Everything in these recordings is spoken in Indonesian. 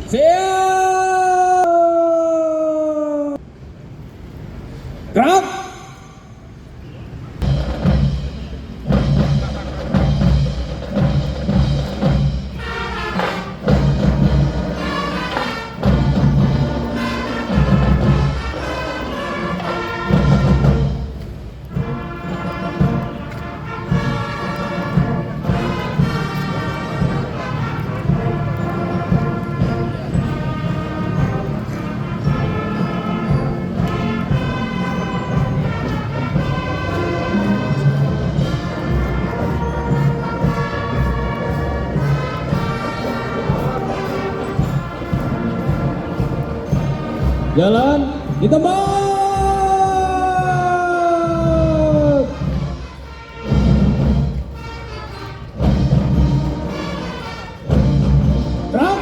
Siap! Gerak! Jalan di tempat. Gerak.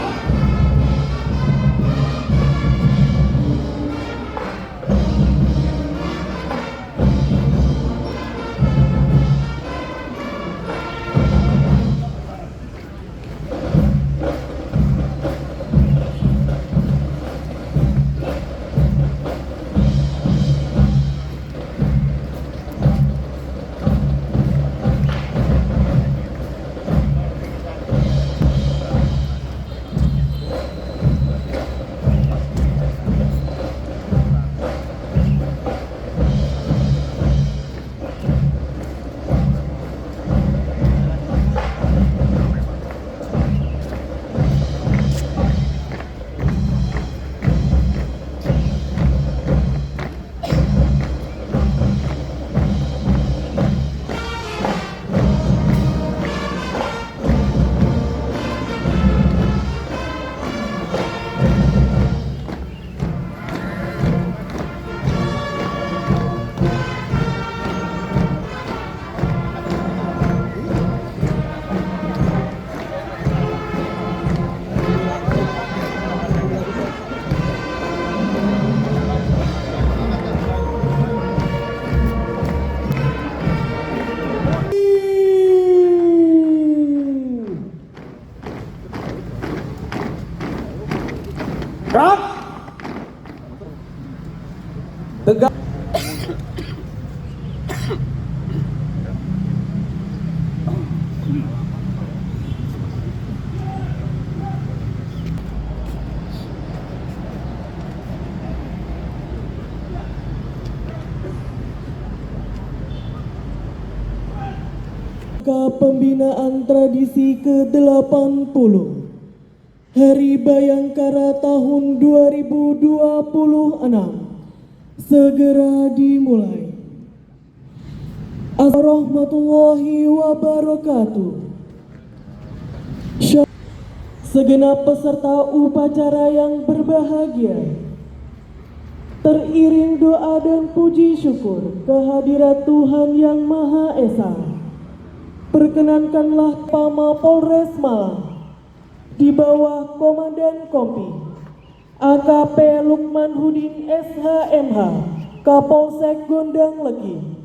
Gerak. Tegak. Pembinaan tradisi ke-80 Hari Bayangkara tahun 2026 segera dimulai. Assalamualaikum warahmatullahi wabarakatuh. Segenap peserta upacara yang berbahagia, teriring doa dan puji syukur kehadirat Tuhan Yang Maha Esa, perkenankanlah Pama Polres Malang di bawah Komandan Kompi AKP Lukman Hudin SHMH Kapolsek Gondang Legi,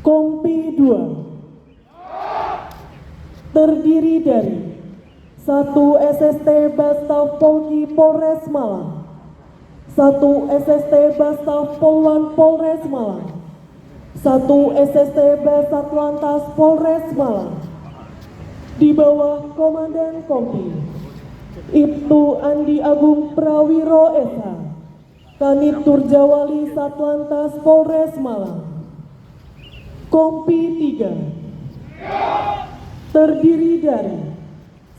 Kompi 2 terdiri dari 1 SST Bastaf Polki Polres Malang, 1 SST Bastaf Polwan Polres Malang, 1 SST Basatlantas Polres Malang di bawah Komandan Kompi Ibtu Andi Agung Prawiro SH, Kanit Turjawali Satlantas Polres Malang. Kompi 3 terdiri dari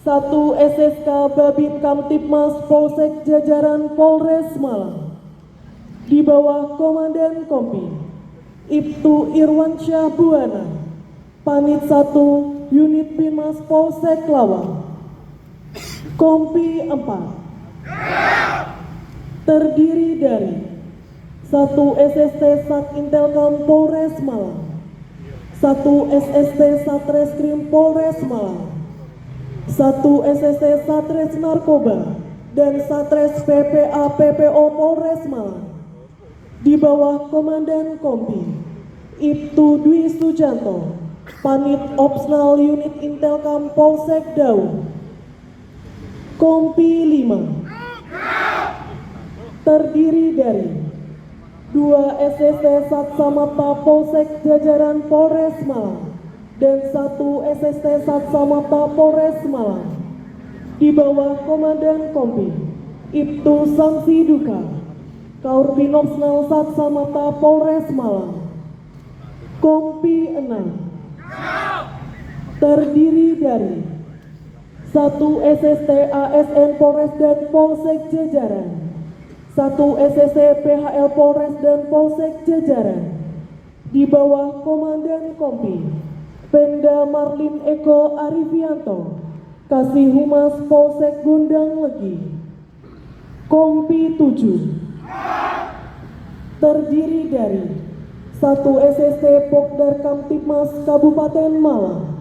1 SSK Babin Kamtipmas Polsek Jajaran Polres Malang di bawah Komandan Kompi Ibtu Irwansyah Buana, Panit 1 Unit Binmas Polsek Lawang. Kompi 4 terdiri dari 1 SST Sat Intelkam Polres Malang, 1 SST Satreskrim Polres Malang, 1 SST Satres Narkoba dan Satres PPA PPO Polres Malang di bawah Komandan Kompi Ibtu Dwi Sujanto, Panit Opsnal Unit Intelkam Polsek Daun. Kompi 5 terdiri dari 2 SST Satsamapta Polsek Jajaran Polres Malang dan 1 SST Satsamapta Polres Malang di bawah Komandan Kompi Ibtu Samsi Duka, Kaurbinopsnal Satsamapta Polres Malang. Kompi 6 terdiri dari 1 SST ASN Polres dan Polsek Jajaran, 1 SST PHL Polres dan Polsek Jajaran di bawah Komandan Kompi Penda Marlin Eko Arifianto, Kasih Humas Polsek Gondang Legi. Kompi 7 terdiri dari 1 SST Pokdar Kamtipmas Kabupaten Malang,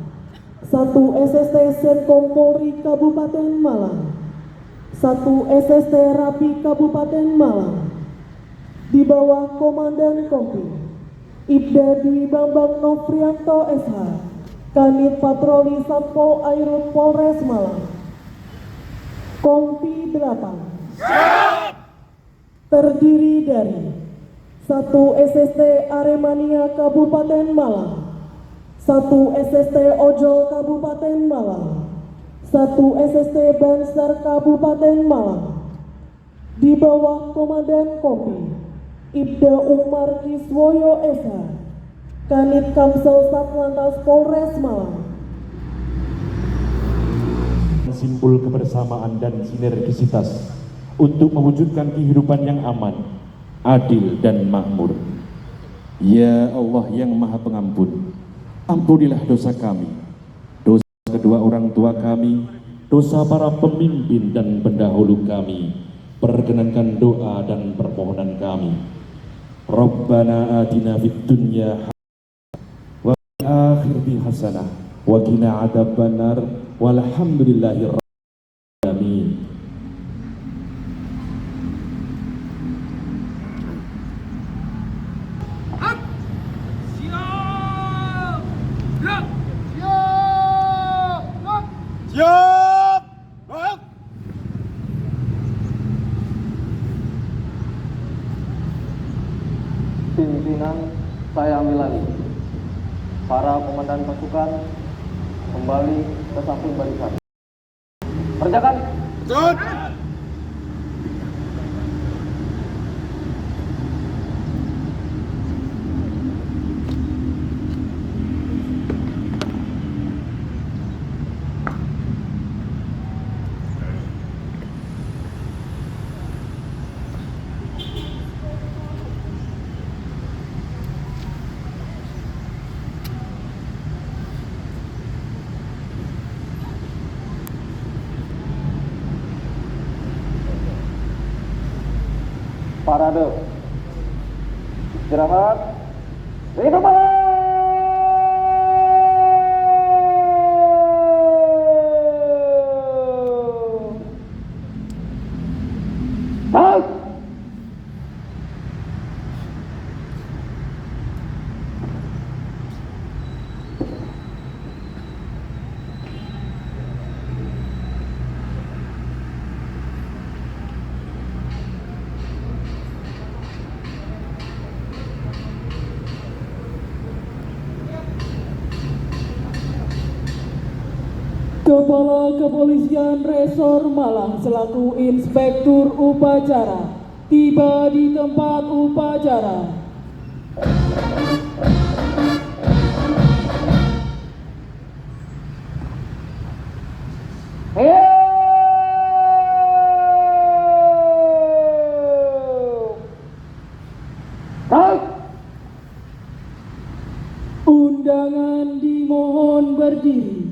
1 SST Senkom Polri Kabupaten Malang, 1 SST Rapi Kabupaten Malang di bawah Komandan Kompi Ibda Dwi Bambang Nofrianto SH, Kanit Patroli Satpol Airut Polres Malang. Kompi 8 terdiri dari 1 SST Aremania Kabupaten Malang, 1 SST Ojol Kabupaten Malang, 1 SST Bansar Kabupaten Malang di bawah Komandan Kompi Ibda Umar Kiswoyo SH, Kanit Kamsel Satlantas Polres Malang. Simbol kebersamaan dan sinergisitas untuk mewujudkan kehidupan yang aman, adil dan makmur. Ya Allah yang Maha Pengampun, ampunilah dosa kami, dosa kedua orang tua kami, dosa para pemimpin dan pendahulu kami. Perkenankan doa dan permohonan kami. Rabbana atina fid dunya hasanah wa fil akhirati hasanah wa qina adzabannar walhamdulillahi rabbil alamin. Pimpinan saya ambil alih. Para komandan pasukan kembali ke samping barisan. Kerjakan. Parade. Istirahat. Hidup Kepala Kepolisian Resor Malang selaku Inspektur Upacara tiba di tempat upacara. Undangan dimohon berdiri.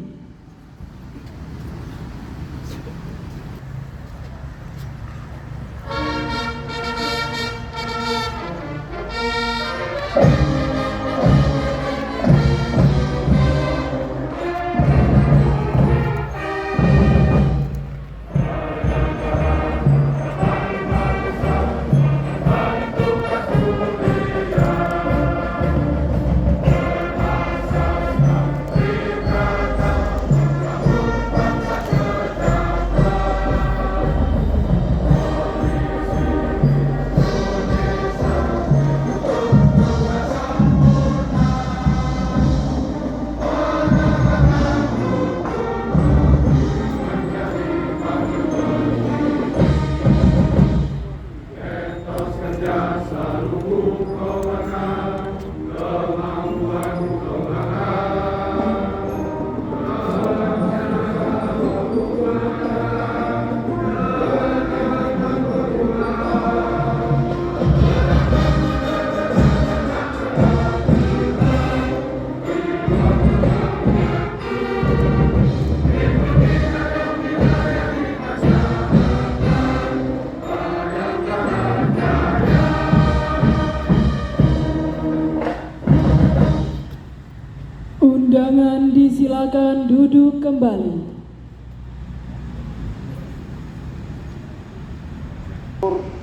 Undangan disilakan duduk kembali.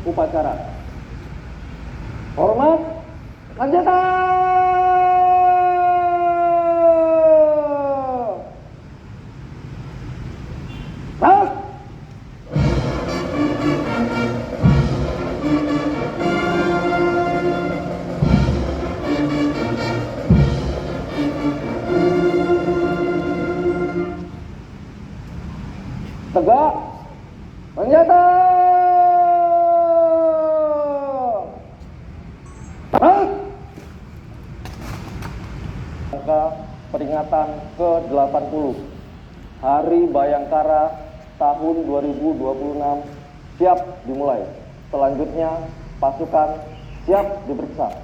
Upacara. Hormat, lanjutkan. Start. Tegak, senjata. Angka peringatan ke-80 Hari Bayangkara tahun 2026 siap dimulai. Selanjutnya pasukan siap diperiksa.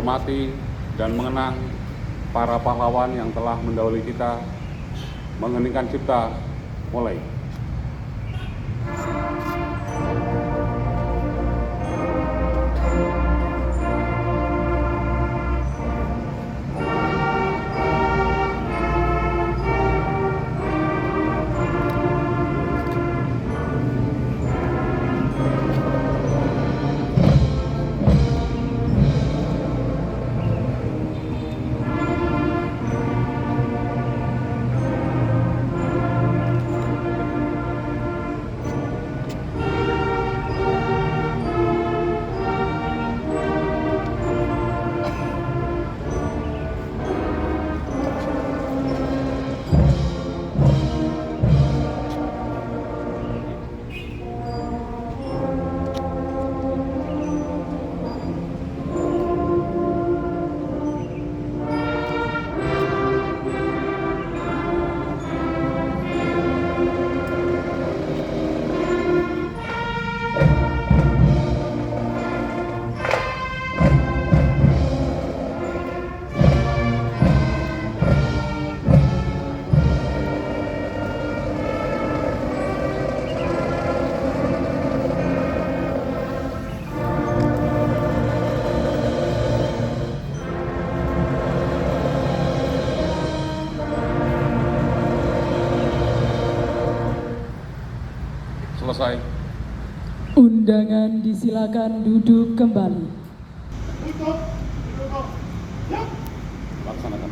Hormati dan mengenang para pahlawan yang telah mendahului kita, mengheningkan cipta, mulai. Undangan disilakan duduk kembali. Laksanakan.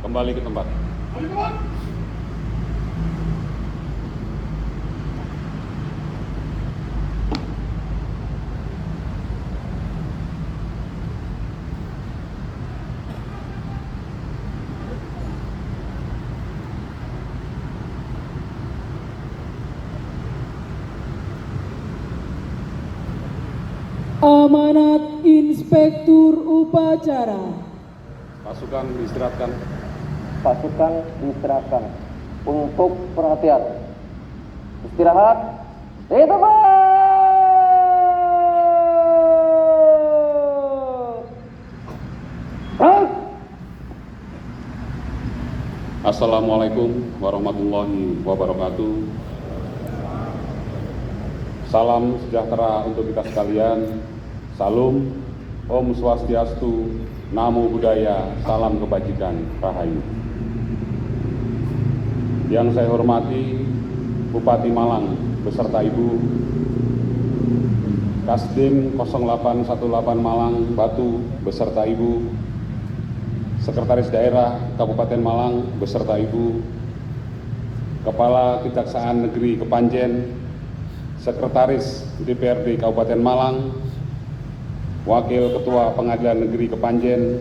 Kembali ke tempat. Amanat Inspektur Upacara. Pasukan diistirahatkan. Pasukan diistirahatkan. Untuk perhatian. Istirahat. Di tempat. Assalamualaikum warahmatullahi wabarakatuh. Salam sejahtera untuk kita sekalian. Salam, Om Swastiastu, Namo Buddhaya, salam kebajikan, Rahayu. Yang saya hormati Bupati Malang beserta Ibu, Kasdim 0818 Malang Batu beserta Ibu, Sekretaris Daerah Kabupaten Malang beserta Ibu, Kepala Kejaksaan Negeri Kepanjen, Sekretaris DPRD Kabupaten Malang, Wakil Ketua Pengadilan Negeri Kepanjen,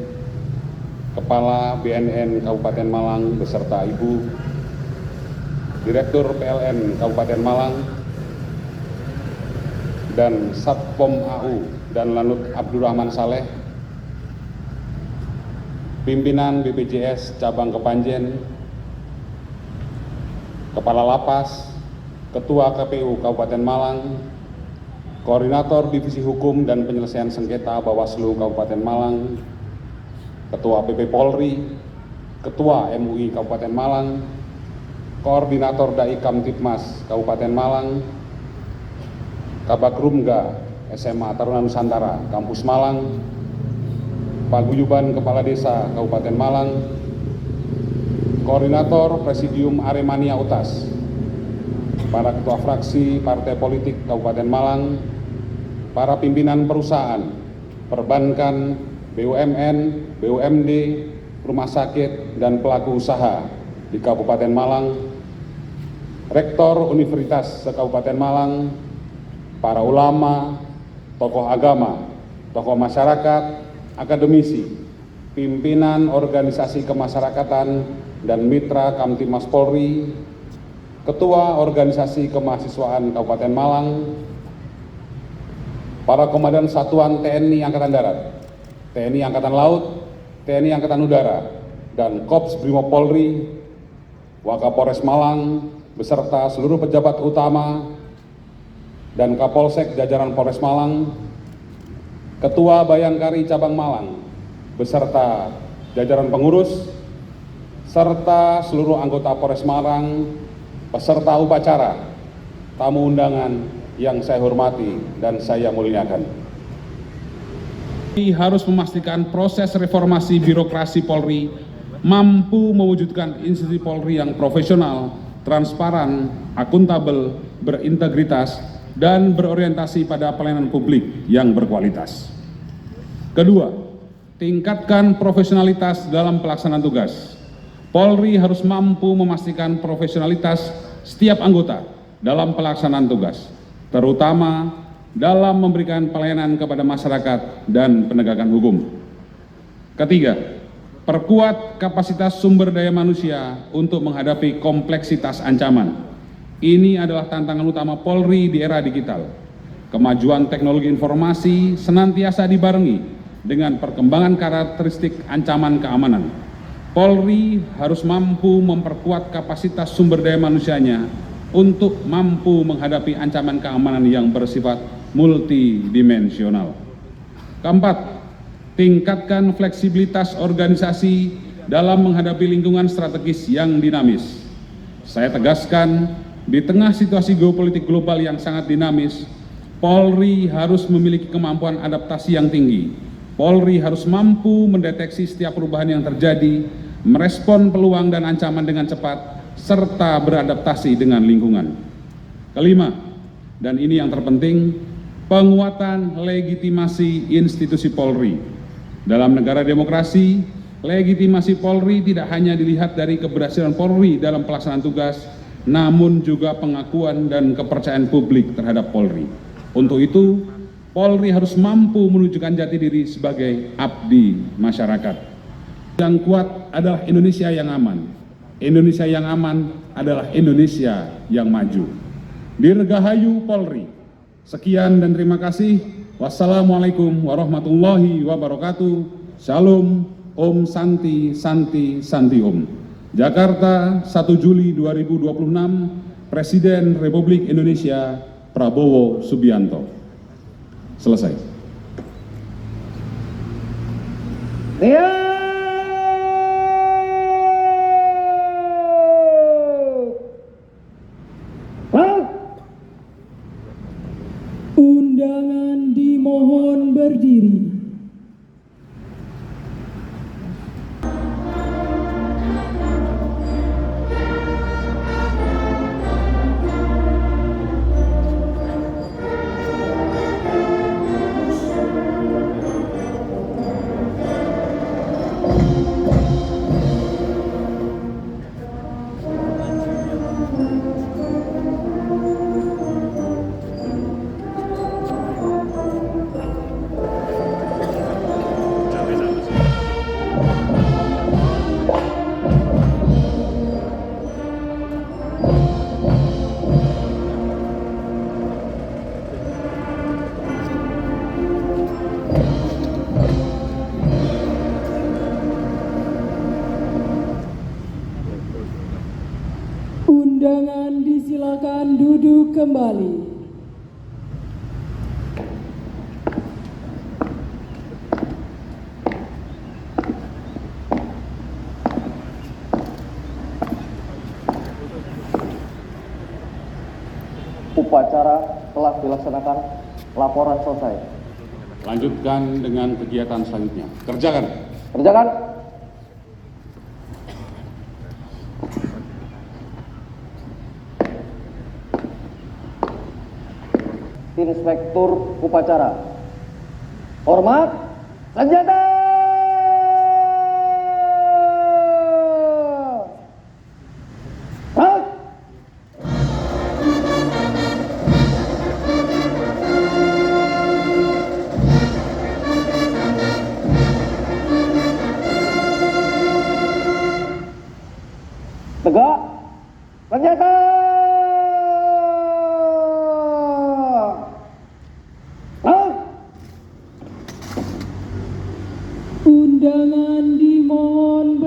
Kepala BNN Kabupaten Malang beserta Ibu, Direktur PLN Kabupaten Malang, dan Satpom AU dan Lanut Abdurrahman Saleh, pimpinan BPJS Cabang Kepanjen, Kepala Lapas, Ketua KPU Kabupaten Malang, Koordinator Divisi Hukum dan Penyelesaian Sengketa Bawaslu Kabupaten Malang, Ketua PP Polri, Ketua MUI Kabupaten Malang, Koordinator Dai Kamtipmas Kabupaten Malang, Kabakrumga SMA Taruna Nusantara Kampus Malang, Paguyuban Kepala Desa Kabupaten Malang, Koordinator Presidium Aremania Utas, para ketua fraksi partai politik Kabupaten Malang, para pimpinan perusahaan, perbankan, BUMN, BUMD, rumah sakit, dan pelaku usaha di Kabupaten Malang, Rektor Universitas se-Kabupaten Malang, para ulama, tokoh agama, tokoh masyarakat, akademisi, pimpinan organisasi kemasyarakatan, dan mitra Kamtibmas Polri, Ketua Organisasi Kemahasiswaan Kabupaten Malang, para Komandan Satuan TNI Angkatan Darat, TNI Angkatan Laut, TNI Angkatan Udara, dan Korps Brimob Polri, Wakapolres Malang, beserta seluruh pejabat utama dan Kapolsek jajaran Polres Malang, Ketua Bayangkari Cabang Malang, beserta jajaran pengurus, serta seluruh anggota Polres Malang, peserta upacara, tamu undangan yang saya hormati dan saya muliakan. Harus memastikan proses reformasi birokrasi Polri mampu mewujudkan institusi Polri yang profesional, transparan, akuntabel, berintegritas, dan berorientasi pada pelayanan publik yang berkualitas. Kedua, tingkatkan profesionalitas dalam pelaksanaan tugas. Polri harus mampu memastikan profesionalitas setiap anggota dalam pelaksanaan tugas, terutama dalam memberikan pelayanan kepada masyarakat dan penegakan hukum. Ketiga, perkuat kapasitas sumber daya manusia untuk menghadapi kompleksitas ancaman. Ini adalah tantangan utama Polri di era digital. Kemajuan teknologi informasi senantiasa dibarengi dengan perkembangan karakteristik ancaman keamanan. Polri harus mampu memperkuat kapasitas sumber daya manusianya untuk mampu menghadapi ancaman keamanan yang bersifat multidimensional. Keempat, tingkatkan fleksibilitas organisasi dalam menghadapi lingkungan strategis yang dinamis. Saya tegaskan, di tengah situasi geopolitik global yang sangat dinamis, Polri harus memiliki kemampuan adaptasi yang tinggi. Polri harus mampu mendeteksi setiap perubahan yang terjadi, merespon peluang dan ancaman dengan cepat, serta beradaptasi dengan lingkungan. Kelima, dan ini yang terpenting, penguatan legitimasi institusi Polri. Dalam negara demokrasi, legitimasi Polri tidak hanya dilihat dari keberhasilan Polri dalam pelaksanaan tugas, namun juga pengakuan dan kepercayaan publik terhadap Polri. Untuk itu, Polri harus mampu menunjukkan jati diri sebagai abdi masyarakat. Yang kuat adalah Indonesia yang aman. Indonesia yang aman adalah Indonesia yang maju. Dirgahayu Polri. Sekian dan terima kasih. Wassalamualaikum warahmatullahi wabarakatuh. Shalom, Om Santi, Santi, Santi Om. Jakarta, 1 Juli 2026, Presiden Republik Indonesia Prabowo Subianto. Selesai. Undangan dimohon berdiri. Undangan disilakan duduk kembali. Upacara telah dilaksanakan, laporan selesai. Lanjutkan dengan kegiatan selanjutnya. Kerjakan. Kerjakan. Inspektur upacara. Hormat, senjata. Hak. Tegak, senjata. Undangan dimohon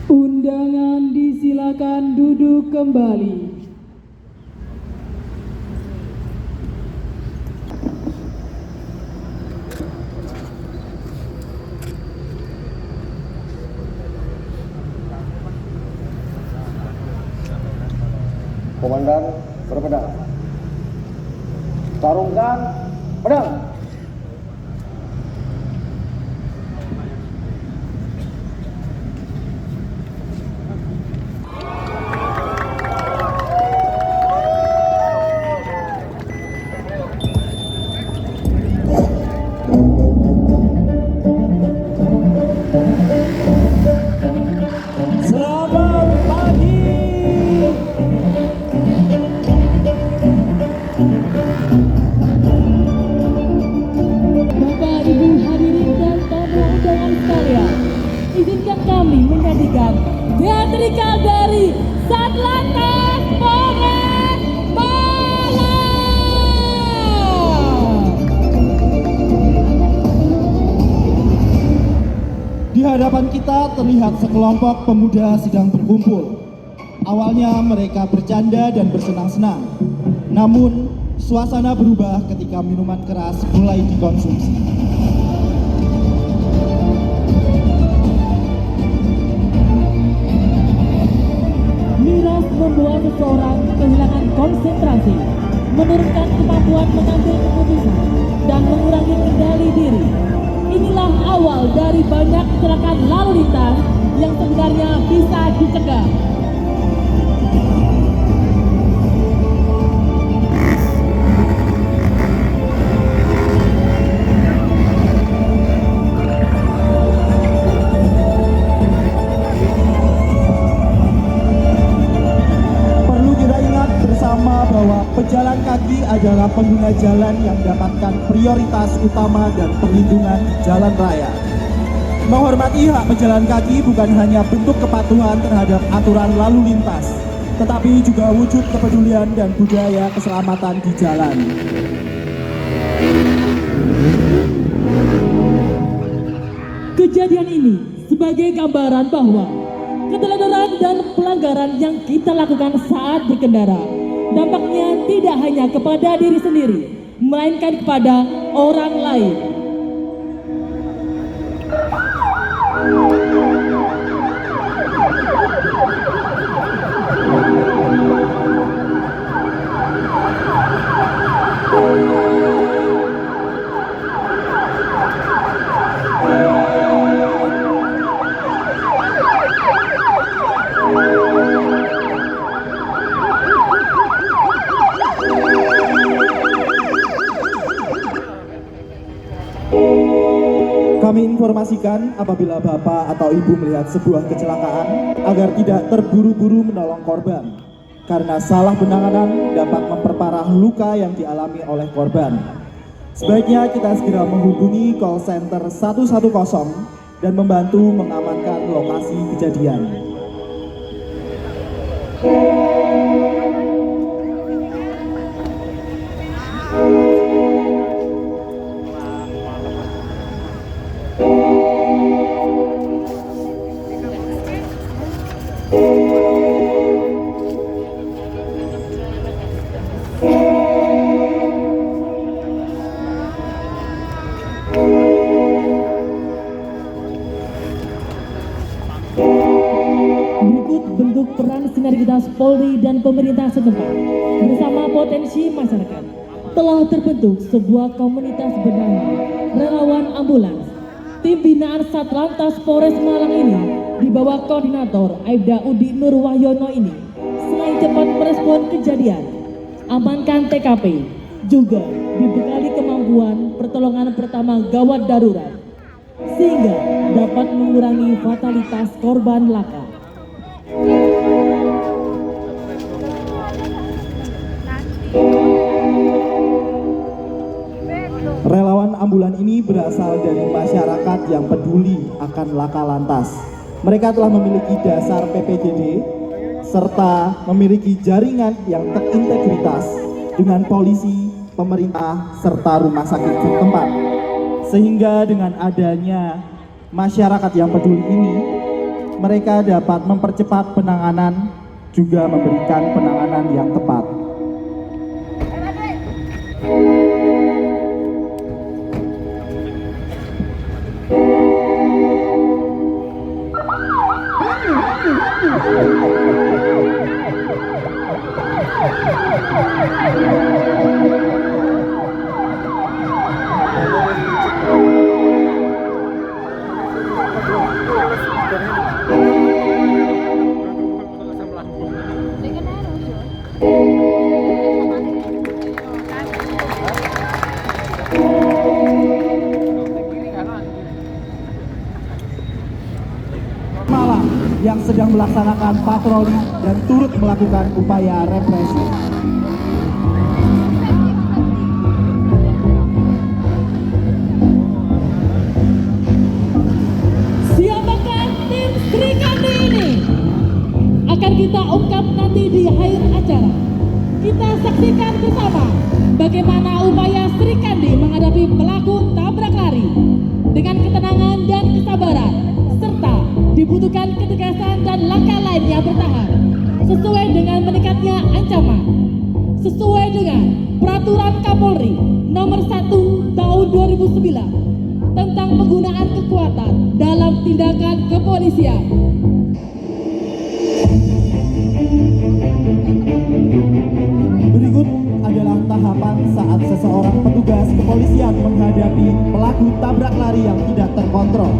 Undangan disilakan duduk kembali. Komandan berpedang. Sarungkan pedang. Selamat pagi. Bapak, Ibu hadirin dan tamu undangan sekalian, izinkan kami menyanyikan teatrikal dari Satlantas Polres Malang. Di hadapan kita terlihat sekelompok pemuda sedang berkumpul. Awalnya mereka bercanda dan bersenang-senang. Namun, suasana berubah ketika minuman keras mulai dikonsumsi. Miras membuat seseorang kehilangan konsentrasi, menurunkan kemampuan mengambil keputusan, dan mengurangi kendali diri. Inilah awal dari banyak kecelakaan lalu lintas yang sebenarnya bisa dicegah. Perlu kita ingat bersama bahwa pejalan kaki adalah pengguna jalan yang mendapatkan prioritas utama dan perlindungan jalan raya. Menghormati hak pejalan kaki bukan hanya bentuk kepatuhan terhadap aturan lalu lintas, tetapi juga wujud kepedulian dan budaya keselamatan di jalan. Kejadian ini sebagai gambaran bahwa keteladanan dan pelanggaran yang kita lakukan saat berkendara dampaknya tidak hanya kepada diri sendiri, melainkan kepada orang lain. Kami informasikan apabila Bapak atau Ibu melihat sebuah kecelakaan agar tidak terburu-buru menolong korban, karena salah penanganan dapat memperparah luka yang dialami oleh korban. Sebaiknya kita segera menghubungi call center 110 dan membantu mengamankan lokasi kejadian. Berikut bentuk peran sinergitas Polri dan pemerintah setempat bersama potensi masyarakat. Telah terbentuk sebuah komunitas bernama Relawan Ambulans. Tim binaan Satlantas Polres Malang ini di bawah koordinator Aibda Udi Nur Wahyono ini selain cepat merespon kejadian, amankan TKP, juga dibekali kemampuan pertolongan pertama gawat darurat sehingga dapat mengurangi fatalitas korban laka. Relawan ambulan ini berasal dari masyarakat yang peduli akan laka lantas. Mereka telah memiliki dasar PPDD serta memiliki jaringan yang terintegritas dengan polisi, pemerintah, serta rumah sakit setempat. Sehingga dengan adanya masyarakat yang peduli ini, mereka dapat mempercepat penanganan, juga memberikan penanganan yang tepat. Malang yang sedang melaksanakan patroli dan turut melakukan upaya represi. Siapakah tim Sri Kandi ini? Akan kita ungkap nanti di akhir acara. Kita saksikan bersama bagaimana upaya Sri Kandi menghadapi pelaku tabrak lari dengan ketenangan dan kesabaran, serta dibutuhkan ketegasan dan langkah lain yang bertahap sesuai dengan meningkatnya ancaman, sesuai dengan Peraturan Kapolri Nomor 1 Tahun 2009 tentang penggunaan kekuatan dalam tindakan kepolisian. Berikut adalah tahapan saat seseorang petugas kepolisian menghadapi pelaku tabrak lari yang tidak terkontrol.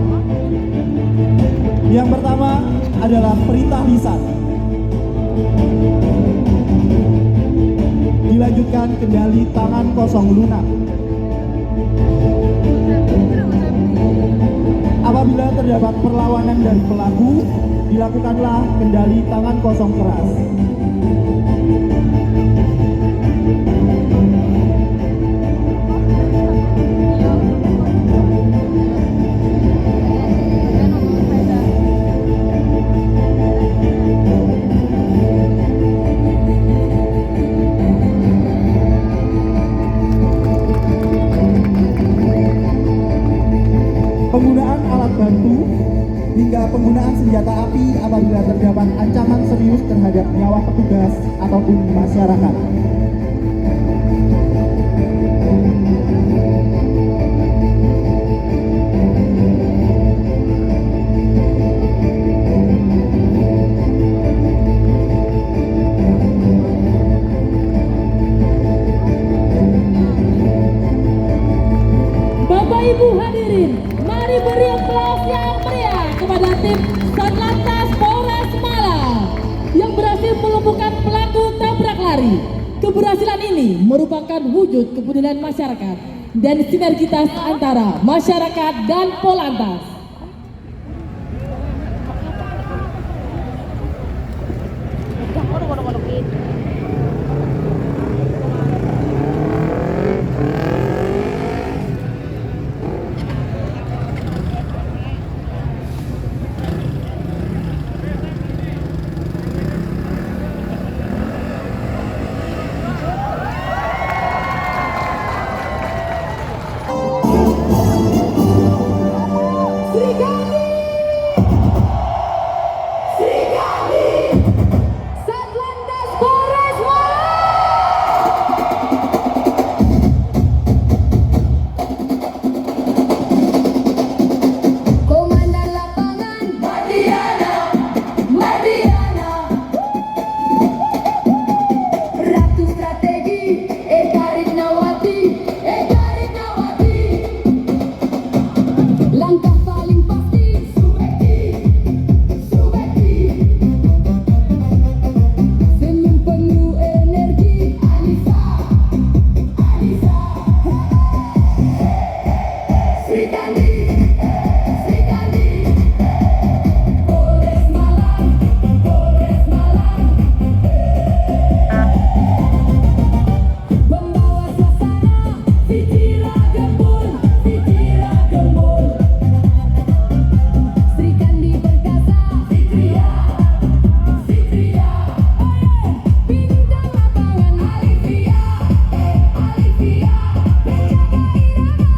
Yang pertama adalah perintah lisan. Dilanjutkan kendali tangan kosong lunak. Apabila terdapat perlawanan dari pelaku, dilakukanlah kendali tangan kosong keras. Penggunaan alat bantu hingga penggunaan senjata api apabila terdapat ancaman serius terhadap nyawa petugas ataupun masyarakat. Bapak Ibu hadirin, mari beri aplaus yang meriah kepada tim Satlantas Polres Malang yang berhasil melumpuhkan pelaku tabrak lari. Keberhasilan ini merupakan wujud kepedulian masyarakat dan sinergitas antara masyarakat dan Polantas. Satlantas Polres Komandan Lapangan Mardiana Ratu Strategi Eka Ritnawati langkah paling pasti Subekti senyum penuh energi Anissa Sri Kandi Polres Malang pembawa suasana Fitira Gembul Sri Kandi Perkasa Fitria Bintang Lapangan Alivia penjaga irama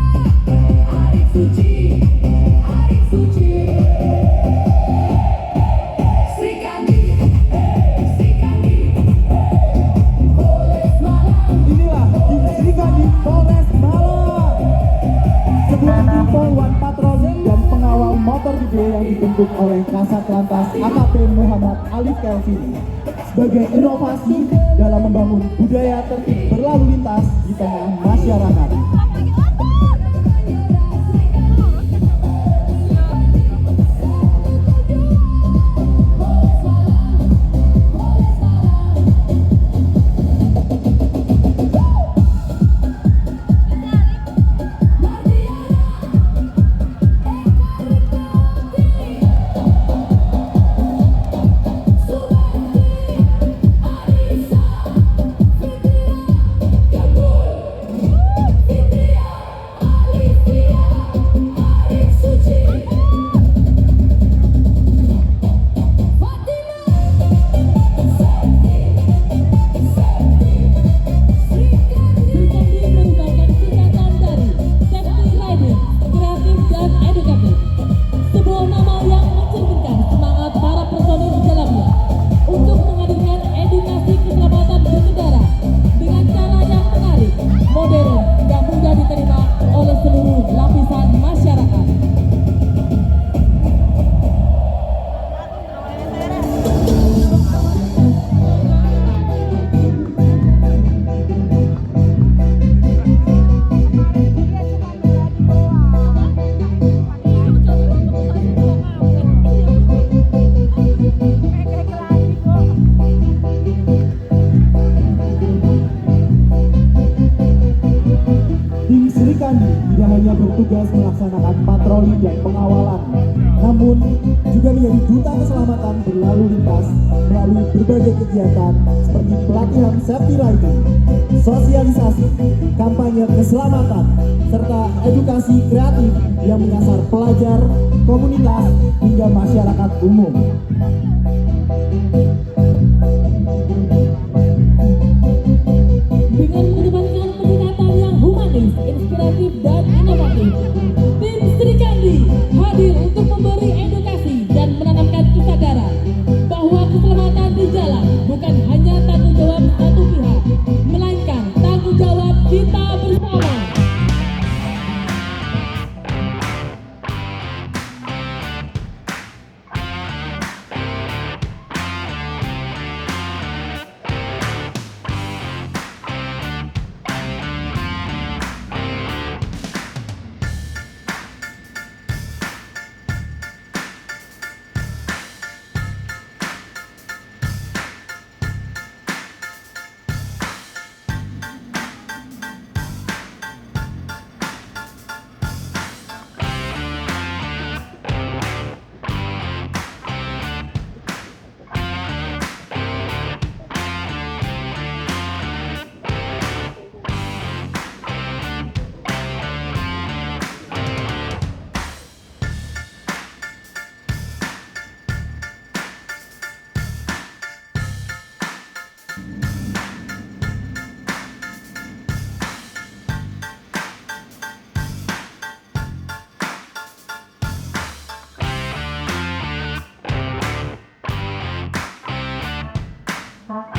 Arif Suci Sri Kandi Polres Malang. Inilah tim Sri Kandi Polres Malang, sebuah tim poluan patroli dan pengawal mobil motor gede yang dibentuk oleh Kasat Lantas AKP Muhammad Alif Kelvin sebagai inovasi dalam membangun budaya tertib berlalu lintas di tengah masyarakat. Tidak hanya bertugas melaksanakan patroli dan pengawalan, namun juga menjadi duta keselamatan berlalu lintas melalui berbagai kegiatan seperti pelatihan safety riding, sosialisasi, kampanye keselamatan, serta edukasi kreatif yang menyasar pelajar, komunitas, hingga masyarakat umum. Dengan mengedepankan pendekatan yang humanis, inspiratif, dan inovatif, tim Sri Kandi hadir untuk memberi edukasi dan menanamkan kesadaran bahwa keselamatan di jalan bukan hanya tanggung jawab satu pihak, melainkan tanggung jawab kita bersama.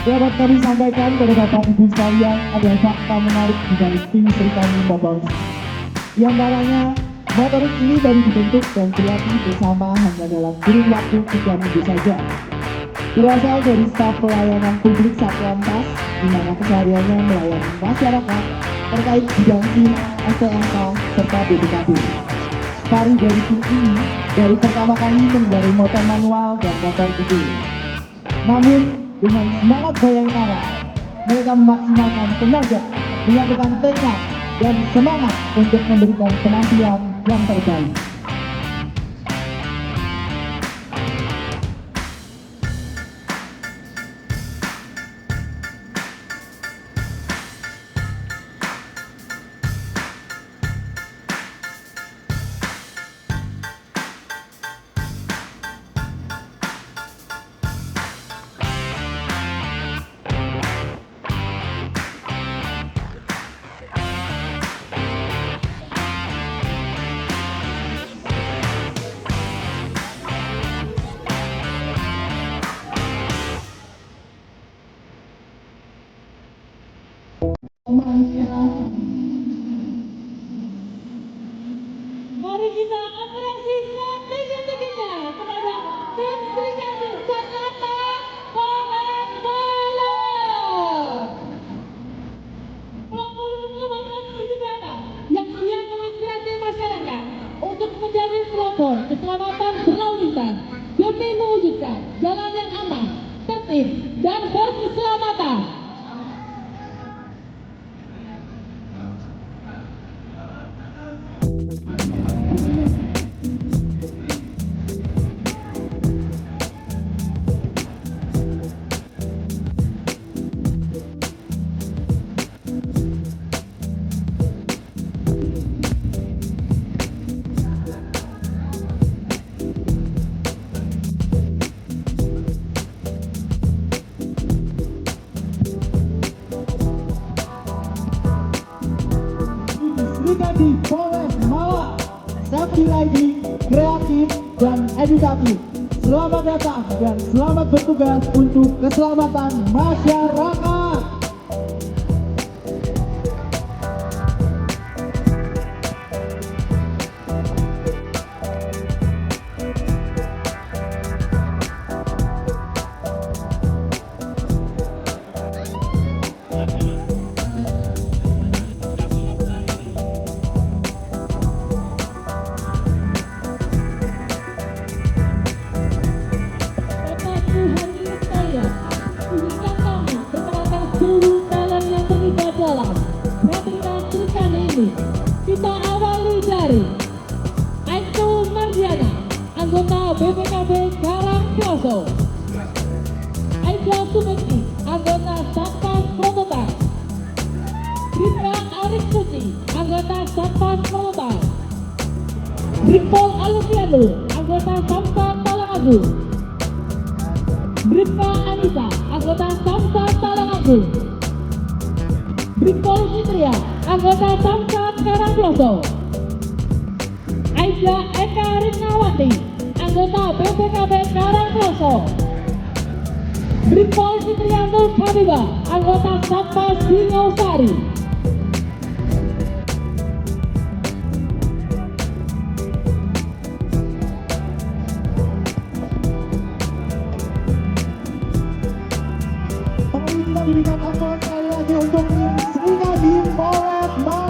Dapat kami sampaikan kepada Bapak Ibu sekalian ada fakta menarik di balik tim Sri Kandi Mobile. Di antaranya, motor ini baru dibentuk dan dilatih bersama hanya dalam kurun waktu 3 minggu saja. Berasal dari staf pelayanan publik Satlantas, di mana kesehariannya melayani masyarakat terkait bidang SIM, STNK, serta BPKB. Pari dari tim ini dari pertama kali mengendarai motor manual dan motor gede. Namun, dengan semangat Bayangkara, mereka memaksimalkan tenaga, menyatukan tekad dan semangat untuk memberikan penampilan yang terbaik. Mari kita apresiasi dan berkeselamatan. Brigadi Polres Malang, safety riding, kreatif, dan edukatif. Selamat datang dan selamat bertugas untuk keselamatan masyarakat. Kita awali dari Aiko Mardiana, anggota BPKB Karangploso. Aida Sumeki, anggota Satpas Prototype. Bribka Arik Suci, anggota Satpas Prototype. Brigpol Alufiano, anggota Samsat Talangagung. Bribka Anissa, anggota Samsat Talangagung. Brigpol Fitria, anggota Samsat Karangploso. Aida Eka Ritnawati, anggota BPKB Karangploso. Brigpol Fitrianto Habiba, anggota Satpas Singosari. Kita berikan aplaus sekali lagi untuk tim Brigadi Polres Malang.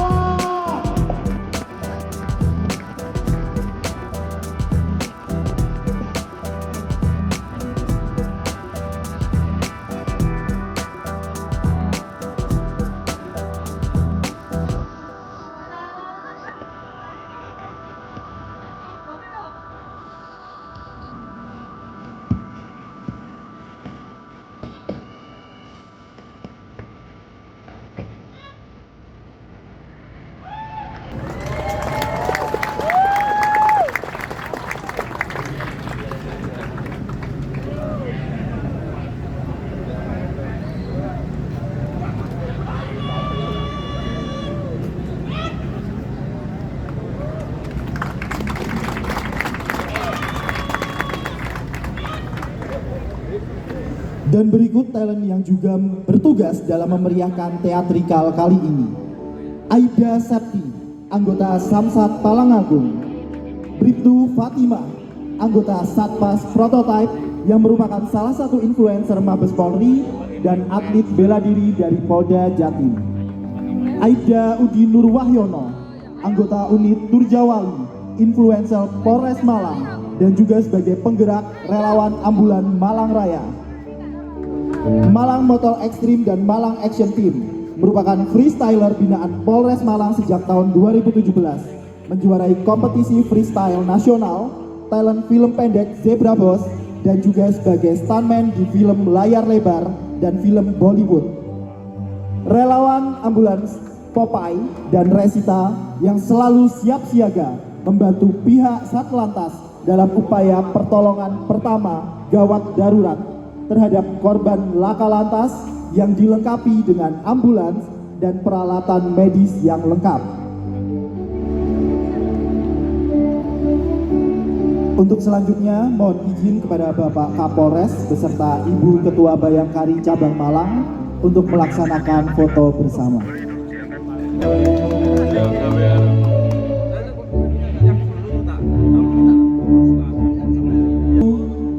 Dan berikut talent yang juga bertugas dalam memeriahkan teatrikal kali ini. Aida Septi, anggota Samsat Talangagung. Bribtu Fatimah, anggota Satpas Prototype yang merupakan salah satu influencer Mabes Polri dan atlet bela diri dari Polda Jatim. Aida Udi Nurwahyono, anggota unit Turjawali, influencer Polres Malang dan juga sebagai penggerak relawan ambulan Malang Raya. Malang Motor Extreme dan Malang Action Team merupakan freestyler binaan Polres Malang sejak tahun 2017, menjuarai kompetisi freestyle nasional, talent film pendek Zebra Boss, dan juga sebagai stuntman di film layar lebar dan film Bollywood. Relawan ambulans Popeye dan Resita yang selalu siap siaga membantu pihak Satlantas dalam upaya pertolongan pertama gawat darurat terhadap korban laka lantas yang dilengkapi dengan ambulans dan peralatan medis yang lengkap. Untuk selanjutnya, mohon izin kepada Bapak Kapolres beserta Ibu Ketua Bayangkari Cabang Malang untuk melaksanakan foto bersama.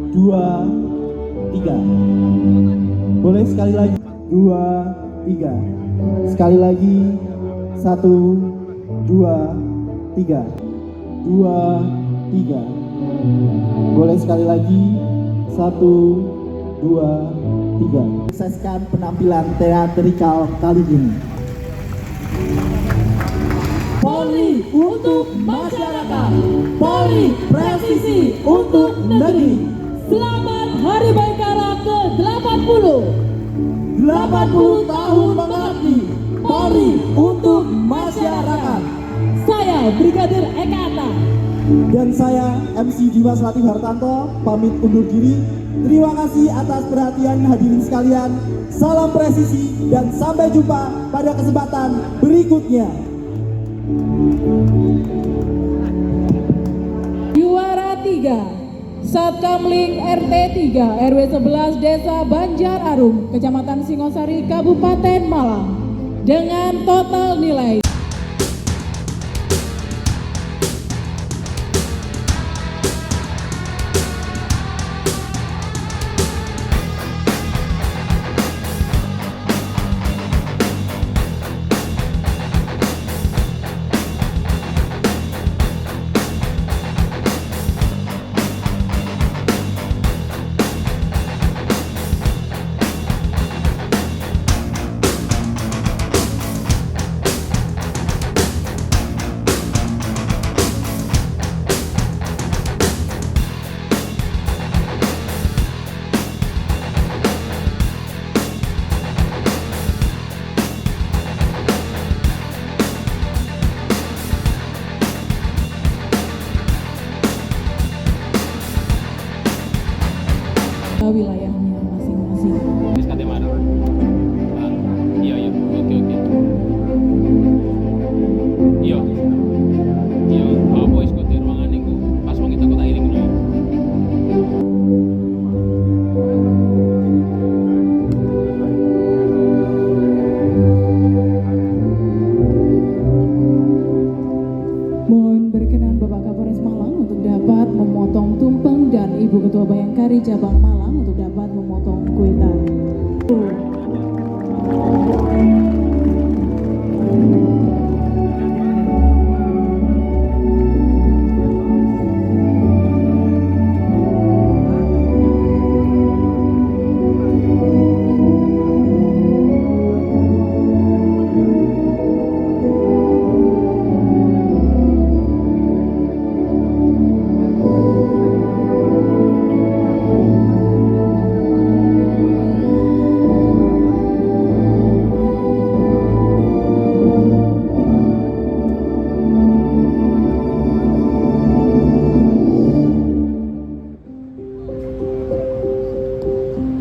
2, 3. Boleh sekali lagi. 2, 3. Sekali lagi. 1, 2, 3. 2, 3. Boleh sekali lagi. 1, 3. Sukseskan penampilan teatrikal kali ini. Polri untuk masyarakat, Polri presisi untuk negeri. Selamat Hari Bayangkara ke-80. 80 tahun mengabdi, Polri untuk masyarakat. Saya Brigadir Ekata. Dan saya MC Dimas Latif Hartanto pamit undur diri. Terima kasih atas perhatian hadirin sekalian. Salam presisi dan sampai jumpa pada kesempatan berikutnya. Juara 3 Satkamling RT 3 RW 11 Desa Banjar Arum, Kecamatan Singosari, Kabupaten Malang, dengan total nilai wilayahnya masing-masing. Iya, oke. Iya, apa wis kote ruangan niku pas wong kita kota iring ngono. Mohon berkenan Bapak Kapolres Malang untuk dapat memotong tumpeng dan Ibu Ketua Bayangkari Cabang Malang untuk dapat memotong kue tart.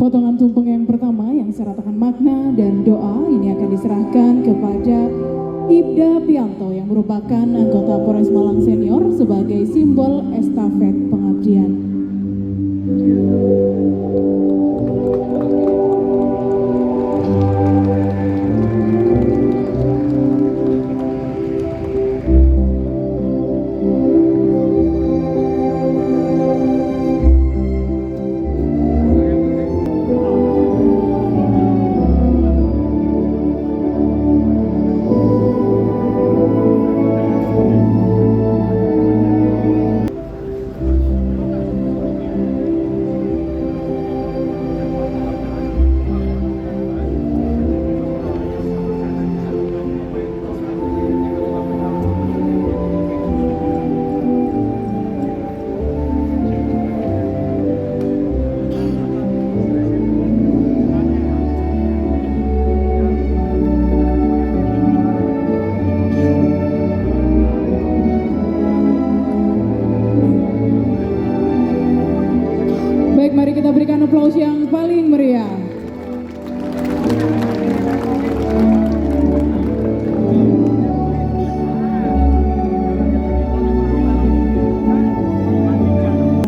Potongan tumpeng yang pertama yang seratakan makna dan doa ini akan diserahkan kepada Ibda Pianto yang merupakan anggota Polres Malang Senior sebagai simbol estafet pengabdian. Baik, mari kita berikan aplaus yang paling meriah.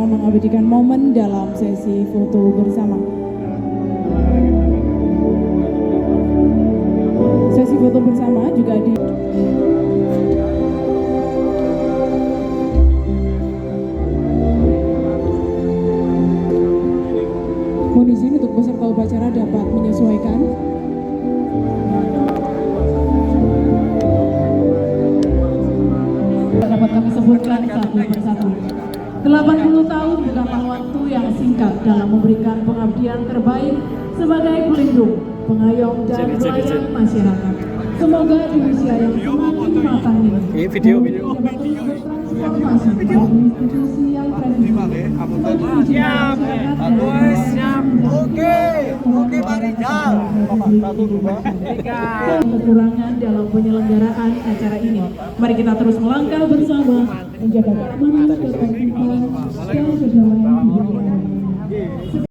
Mengabadikan momen dalam sesi foto bersama. Sesi foto bersama juga di mohon izin untuk peserta upacara dapat menyesuaikan. Dapat kami sebutkan satu persatu. 80 tahun membutuhkan waktu yang singkat dalam memberikan pengabdian terbaik sebagai pelindung, pengayom, dan pelayan masyarakat. Semoga di usia yang semakin matang ini, dapat terus bertransformasi menjadi institusi yang presisi, siap, oke, kekurangan dalam penyelenggaraan acara ini. Mari kita terus melangkah bersama menjaga keamanan, ketertiban, dan kedamaian.